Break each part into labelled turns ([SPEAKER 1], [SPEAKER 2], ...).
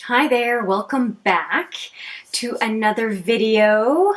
[SPEAKER 1] Hi there, welcome back to another video,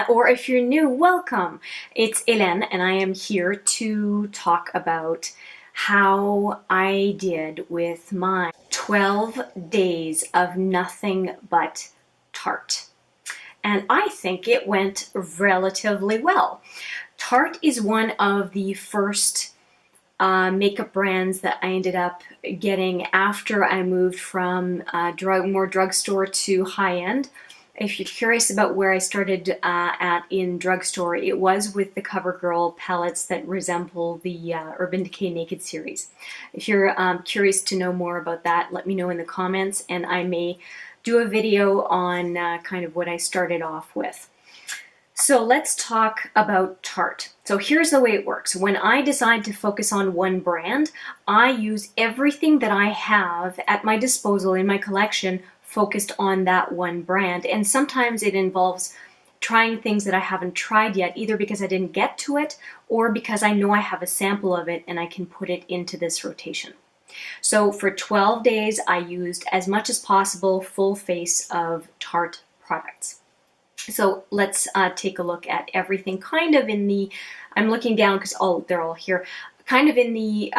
[SPEAKER 1] or if you're new, welcome. It's Hélène and I am here to talk about how I did with my 12 days of nothing but Tarte. And I think it went relatively well. Tarte is one of the first makeup brands that I ended up getting after I moved from more drugstore to high-end. If you're curious about where I started in drugstore, it was with the CoverGirl palettes that resemble the Urban Decay Naked series. If you're curious to know more about that, let me know in the comments, and I may do a video on kind of what I started off with. So let's talk about Tarte. So here's the way it works. When I decide to focus on one brand, I use everything that I have at my disposal in my collection focused on that one brand. And sometimes it involves trying things that I haven't tried yet, either because I didn't get to it or because I know I have a sample of it and I can put it into this rotation. So for 12 days, I used as much as possible full face of Tarte products. So let's take a look at everything kind of in the, I'm looking down because they're all here, kind of in the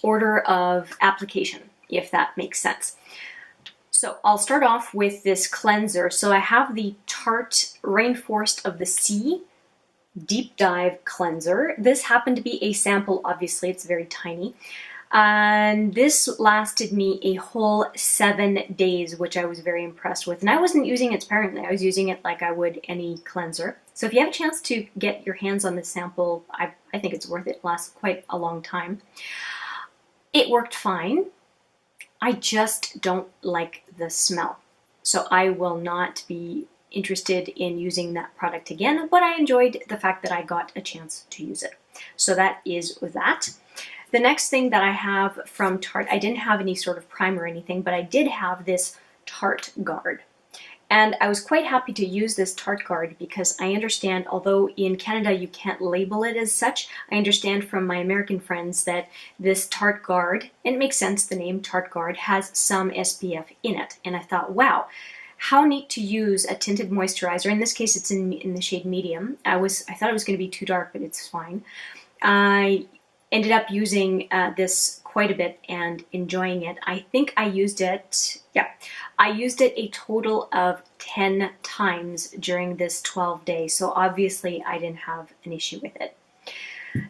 [SPEAKER 1] order of application, if that makes sense. So I'll start off with this cleanser. So I have the Tarte Rainforest of the Sea Deep Dive Cleanser. This happened to be a sample, obviously, it's very tiny. And this lasted me a whole 7 days, which I was very impressed with. And I wasn't using it sparingly. I was using it like I would any cleanser. So if you have a chance to get your hands on this sample, I think it's worth it. It lasts quite a long time. It worked fine. I just don't like the smell. So I will not be interested in using that product again, but I enjoyed the fact that I got a chance to use it. So that is that. The next thing that I have from Tarte, I didn't have any sort of primer or anything, but I did have this TarteGuard. And I was quite happy to use this TarteGuard because I understand, although in Canada you can't label it as such, I understand from my American friends that this TarteGuard, and it makes sense, the name TarteGuard, has some SPF in it. And I thought, wow, how neat to use a tinted moisturizer. In this case, it's in the shade medium. I thought it was going to be too dark, but it's fine. I ended up using this quite a bit and enjoying it. I think I used it, I used it a total of 10 times during this 12 days. So obviously I didn't have an issue with it.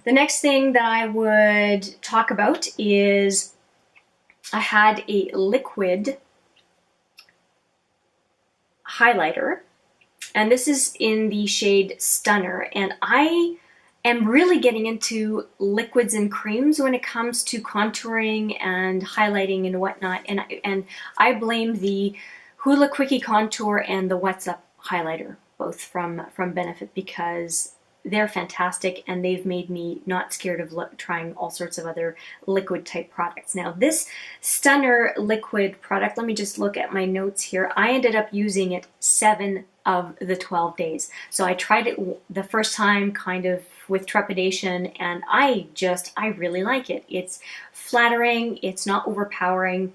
[SPEAKER 1] The next thing that I would talk about is I had a liquid highlighter, and this is in the shade Stunner, and I am really getting into liquids and creams when it comes to contouring and highlighting and whatnot, and I blame the Hoola Quickie contour and the What's Up highlighter, both from Benefit, because they're fantastic and they've made me not scared of trying all sorts of other liquid type products. Now this Stunner liquid product, let me just look at my notes here. I ended up using it 7 of the 12 days. So I tried it the first time kind of with trepidation, and I really like it. It's flattering, it's not overpowering,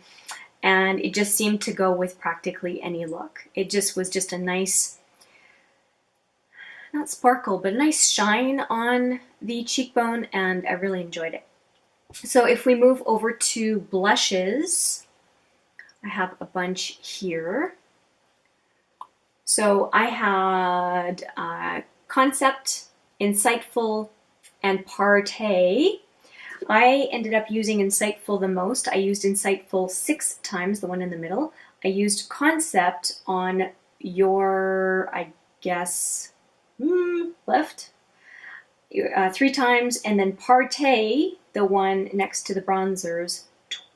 [SPEAKER 1] and it just seemed to go with practically any look. It just was just a nice, not sparkle, but a nice shine on the cheekbone, and I really enjoyed it. So if we move over to blushes, I have a bunch here. So I had Concept, Insightful, and Parte. I ended up using Insightful the most. I used Insightful 6 times, the one in the middle. I used Concept on your, I guess, left, 3 times, and then Parte, the one next to the bronzers,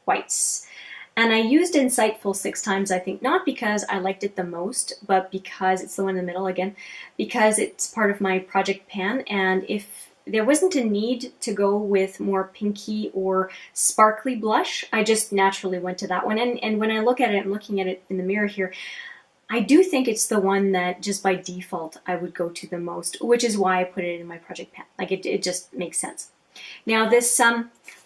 [SPEAKER 1] twice. And I used Insightful 6 times, I think, not because I liked it the most, but because it's the one in the middle again, because it's part of my project pan, and if there wasn't a need to go with more pinky or sparkly blush, I just naturally went to that one. And when I look at it, I'm looking at it in the mirror here, I do think it's the one that just by default I would go to the most, which is why I put it in my project pan. Like it just makes sense. Now this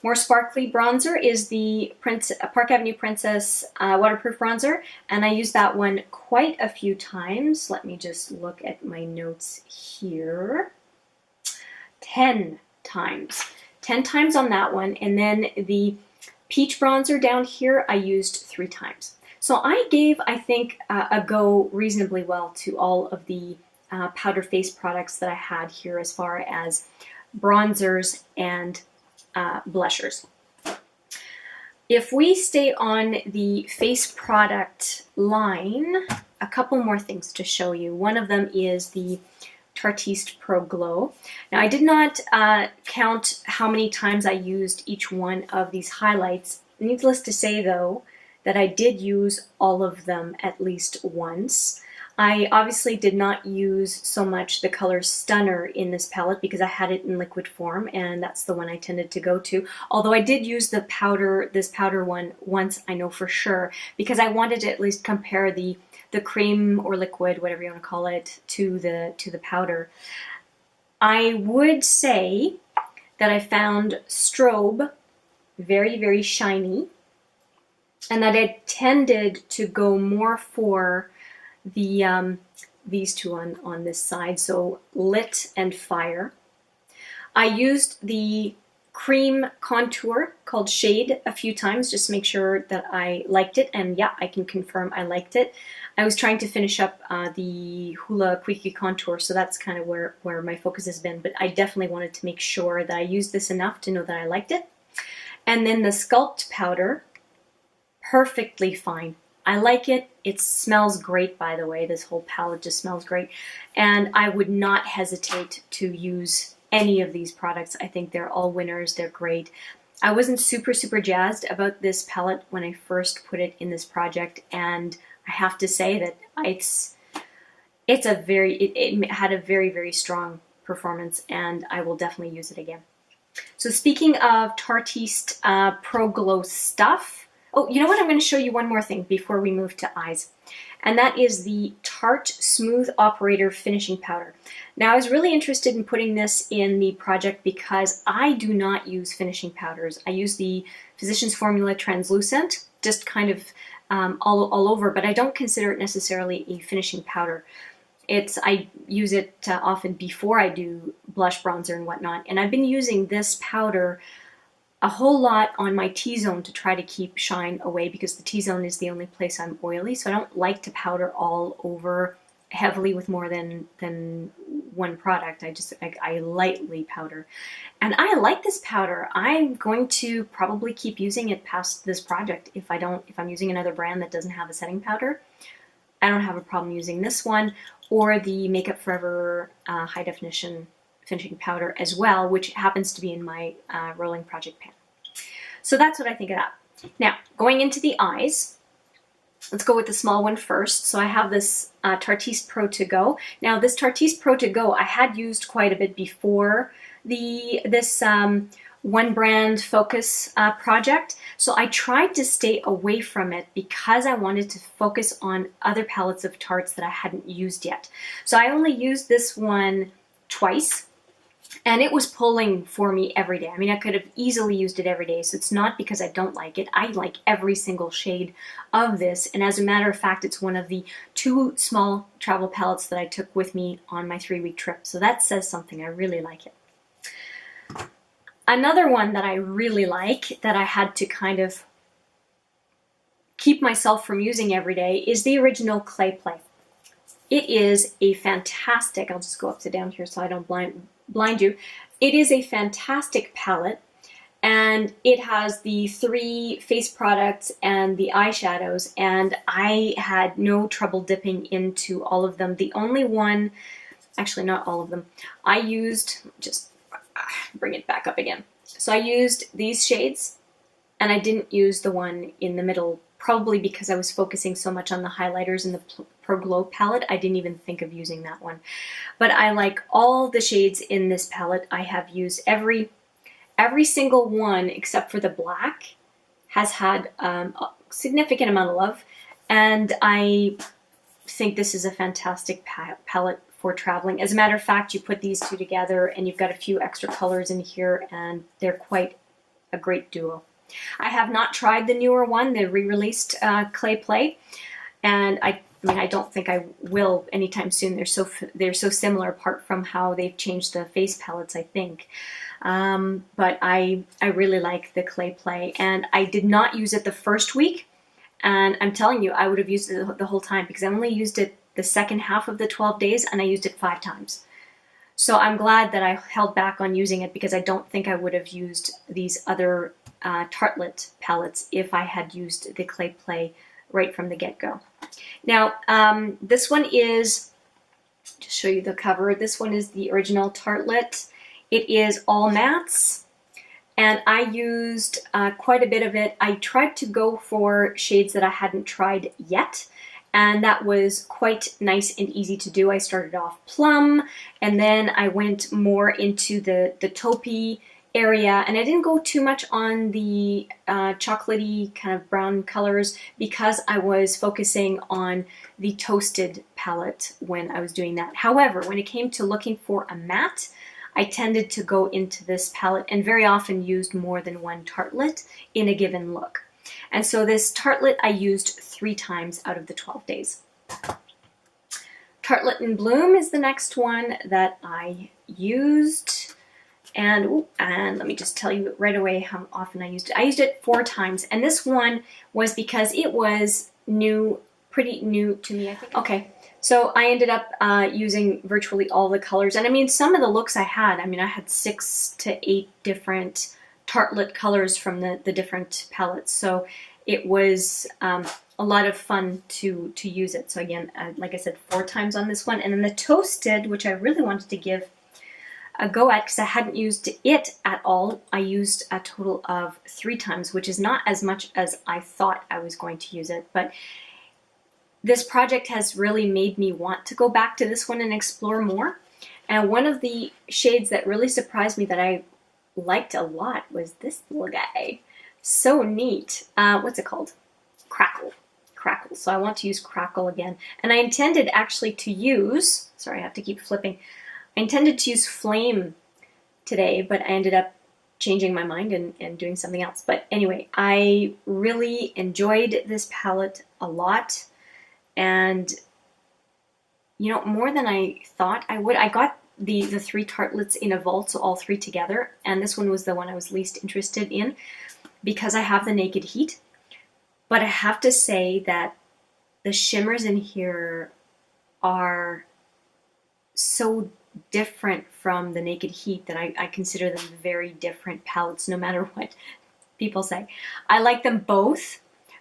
[SPEAKER 1] more sparkly bronzer is the Park Avenue Princess waterproof bronzer, and I used that one quite a few times. Let me just look at my notes here. 10 times. 10 times on that one, and then the peach bronzer down here I used 3 times. So I gave, I think, a go reasonably well to all of the powder face products that I had here as far as bronzers and blushers. If we stay on the face product line, a couple more things to show you. One of them is the Tarte ProGlow. Now I did not count how many times I used each one of these highlights. Needless to say though, that I did use all of them at least once. I obviously did not use so much the color Stunner in this palette because I had it in liquid form, and that's the one I tended to go to. Although I did use the powder, this powder one once, I know for sure, because I wanted to at least compare the cream or liquid, whatever you want to call it, to the powder. I would say that I found Strobe very, very shiny, and that I tended to go more for the these two on this side, so Lit and Fire. I used the cream contour called Shade a few times just to make sure that I liked it, and yeah, I can confirm I liked it. I was trying to finish up the Hoola Quickie contour, so that's kind of where my focus has been, but I definitely wanted to make sure that I used this enough to know that I liked it. And then the Sculpt powder, perfectly fine. I like it. It smells great, by the way. This whole palette just smells great. And I would not hesitate to use any of these products. I think they're all winners. They're great. I wasn't super jazzed about this palette when I first put it in this project, and I have to say that it had a very strong performance, and I will definitely use it again. So speaking of Tarte ProGlow stuff, oh, you know what? I'm going to show you one more thing before we move to eyes, and that is the Tarte Smooth Operator Finishing Powder. Now, I was really interested in putting this in the project because I do not use finishing powders. I use the Physicians Formula Translucent, just kind of all over, but I don't consider it necessarily a finishing powder. I use it often before I do blush, bronzer, and whatnot, and I've been using this powder a whole lot on my T-zone to try to keep shine away, because the T-zone is the only place I'm oily, so I don't like to powder all over heavily with more than one product. I lightly powder, and I like this powder. I'm going to probably keep using it past this project. If I'm using another brand that doesn't have a setting powder, I don't have a problem using this one or the Makeup Forever high definition finishing powder as well, which happens to be in my rolling project pan. So that's what I think of that. Now, going into the eyes, let's go with the small one first. So I have this Tarte Pro To Go. Now, this Tarte Pro To Go I had used quite a bit before this one brand focus project. So I tried to stay away from it because I wanted to focus on other palettes of Tartes that I hadn't used yet. So I only used this one twice, and it was pulling for me every day. I mean, I could have easily used it every day, so it's not because I don't like it. I like every single shade of this, and as a matter of fact, it's one of the 2 small travel palettes that I took with me on my 3-week trip, so that says something. I really like it. Another one that I really like, that I had to kind of keep myself from using every day, is the original Clay Play. It is a fantastic, I'll just go upside down here so I don't blind you. It is a fantastic palette, and it has the 3 face products and the eyeshadows, and I had no trouble dipping into all of them. The only one, actually not all of them, I used, just bring it back up again. So I used these shades, and I didn't use the one in the middle, probably because I was focusing so much on the highlighters in the ProGlow palette. I didn't even think of using that one. But I like all the shades in this palette. I have used every single one except for the black has had a significant amount of love, and I think this is a fantastic palette for traveling. As a matter of fact, you put these two together and you've got a few extra colors in here, and they're quite a great duo. I have not tried the newer one, the re-released Clay Play, and I mean, I don't think I will anytime soon. They're so similar, apart from how they've changed the face palettes, I think. But I really like the Clay Play, and I did not use it the first week, and I'm telling you, I would have used it the whole time, because I only used it the second half of the 12 days, and I used it 5 times. So I'm glad that I held back on using it, because I don't think I would have used these other Tartelette palettes if I had used the Clay Play right from the get-go. Now, this one is, just show you the cover, this one is the original Tartelette. It is all mattes, and I used quite a bit of it. I tried to go for shades that I hadn't tried yet, and that was quite nice and easy to do. I started off plum, and then I went more into the taupey area, and I didn't go too much on the chocolatey kind of brown colors, because I was focusing on the toasted palette when I was doing that. However, when it came to looking for a matte, I tended to go into this palette, and very often used more than one Tartelette in a given look. And so this Tartelette I used 3 times out of the 12 days. Tartelette in Bloom is the next one that I used. And let me just tell you right away how often I used it. I used it 4 times, and this one was because it was new, pretty new to me, I think. Okay, so I ended up using virtually all the colors, and I mean, some of the looks I had 6 to 8 different Tartelette colors from the different palettes, so it was a lot of fun to use it. So again, like I said, 4 times on this one, and then the Toasted, which I really wanted to give a go at because I hadn't used it at all, I used a total of 3 times, which is not as much as I thought I was going to use it. But this project has really made me want to go back to this one and explore more. And one of the shades that really surprised me that I liked a lot was this little guy. So neat. What's it called? Crackle. Crackle. So I want to use Crackle again. And I intended actually to use, sorry, I have to keep flipping. I intended to use Flame today, but I ended up changing my mind and doing something else. But anyway, I really enjoyed this palette a lot. And, you know, more than I thought I would. I got the 3 Tartelettes in a vault, so all 3 together. And this one was the one I was least interested in because I have the Naked Heat. But I have to say that the shimmers in here are so different from the Naked Heat that I consider them very different palettes, no matter what people say. I like them both,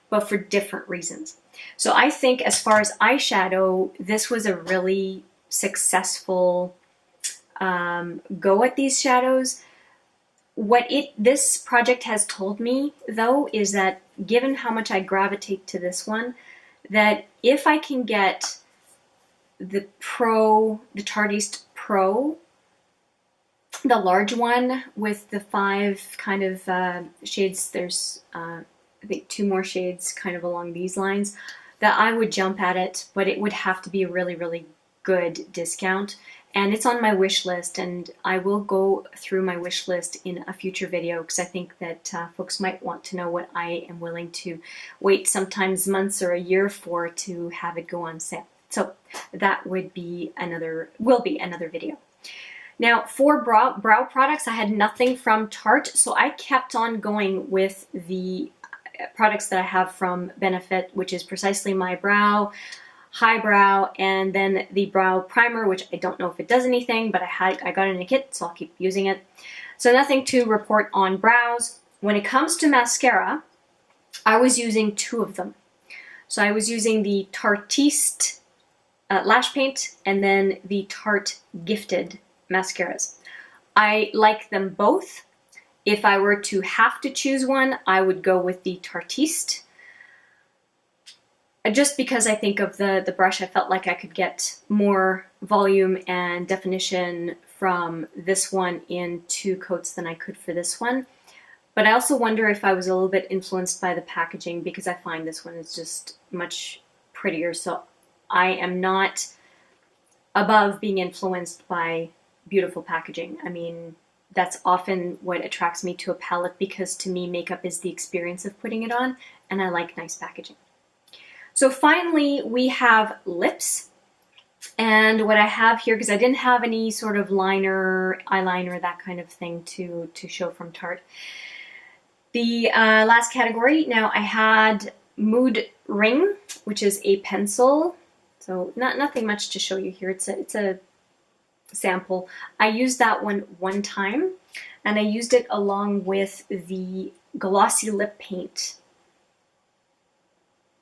[SPEAKER 1] but for different reasons. So I think as far as eyeshadow, this was a really successful go at these shadows. What this project has told me, though, is that given how much I gravitate to this one, that if I can get the Tarteist Pro, the large one with the 5 kind of shades, there's I think 2 more shades kind of along these lines, that I would jump at it, but it would have to be a really, really good discount. And it's on my wish list, and I will go through my wish list in a future video because I think that folks might want to know what I am willing to wait sometimes months or a year for to have it go on sale. So that will be another video. Now for brow products, I had nothing from Tarte, so I kept on going with the products that I have from Benefit, which is Precisely My Brow, Highbrow, and then the brow primer, which I don't know if it does anything, but I got it in a kit, so I'll keep using it. So nothing to report on brows. When it comes to mascara, I was using 2 of them. So I was using the Tarteist Lash Paint and then the Tarte Gifted mascaras. I like them both. If I were to have to choose one, I would go with the Tarteist. Just because I think of the brush, I felt like I could get more volume and definition from this one in 2 coats than I could for this one. But I also wonder if I was a little bit influenced by the packaging because I find this one is just much prettier. So I am not above being influenced by beautiful packaging. I mean, that's often what attracts me to a palette, because to me, makeup is the experience of putting it on, and I like nice packaging. So finally, we have lips. And what I have here, because I didn't have any sort of liner, eyeliner, that kind of thing to show from Tarte. The last category, now I had Mood Ring, which is a pencil. So nothing much to show you here. It's a sample. I used that one time, and I used it along with the glossy lip paint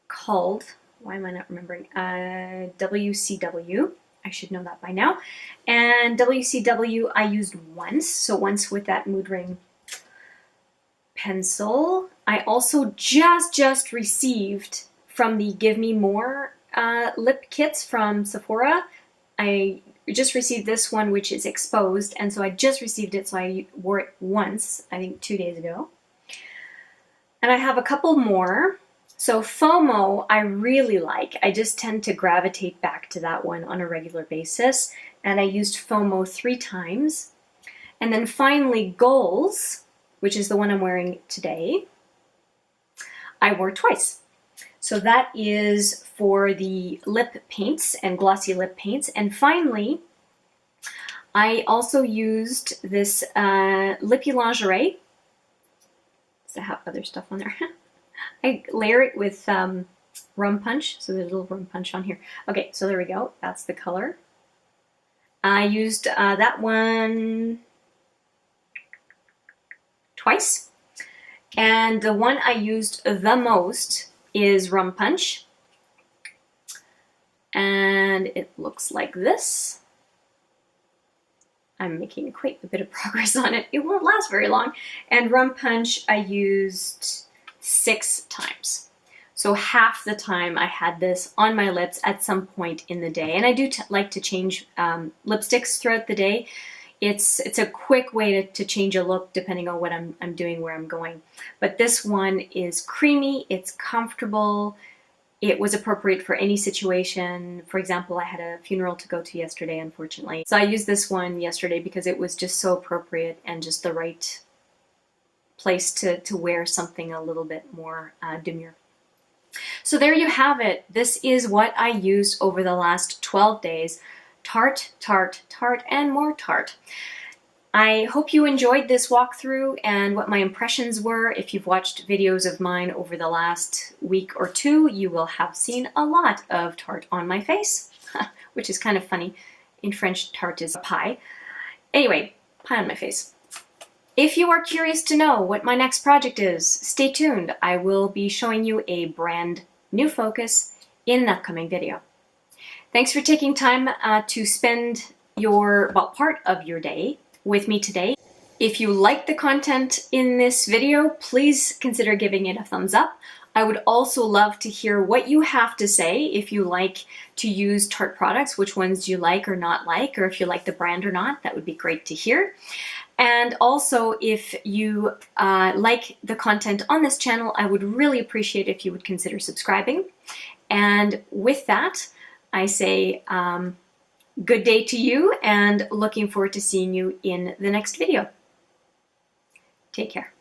[SPEAKER 1] called, why am I not remembering, WCW. I should know that by now. And WCW I used once, so once with that Mood Ring pencil. I also just received from the Give Me More lip kits from Sephora. I just received this one, which is exposed, and so I just received it, so I wore it once, I think 2 days ago. And I have a couple more. So FOMO I really like. I just tend to gravitate back to that one on a regular basis, and I used FOMO 3 times. And then finally Goals, which is the one I'm wearing today, I wore twice. So that is for the lip paints and glossy lip paints. And finally, I also used this Lippy Lingerie. Does it have other stuff on there? I layer it with rum punch, so there's a little rum punch on here. Okay, so there we go. That's the color. I used that one twice. And the one I used the most is Rum Punch. And it looks like this. I'm making quite a bit of progress on it. It won't last very long. And Rum Punch I used 6 times. So half the time I had this on my lips at some point in the day. And I do like to change lipsticks throughout the day. It's a quick way to change a look depending on what I'm doing, where I'm going. But this one is creamy, it's comfortable, it was appropriate for any situation. For example, I had a funeral to go to yesterday, unfortunately. So I used this one yesterday because it was just so appropriate and just the right place to wear something a little bit more demure. So there you have it. This is what I used over the last 12 days. Tarte, Tarte, Tarte, and more Tarte. I hope you enjoyed this walkthrough and what my impressions were. If you've watched videos of mine over the last week or two, you will have seen a lot of Tarte on my face, which is kind of funny. In French, tarte is a pie. Anyway, pie on my face. If you are curious to know what my next project is, stay tuned. I will be showing you a brand new focus in an upcoming video. Thanks for taking time to spend part of your day with me today. If you like the content in this video, please consider giving it a thumbs up. I would also love to hear what you have to say if you like to use Tarte products, which ones do you like or not like, or if you like the brand or not. That would be great to hear. And also, if you like the content on this channel, I would really appreciate if you would consider subscribing. And with that, I say good day to you and looking forward to seeing you in the next video. Take care.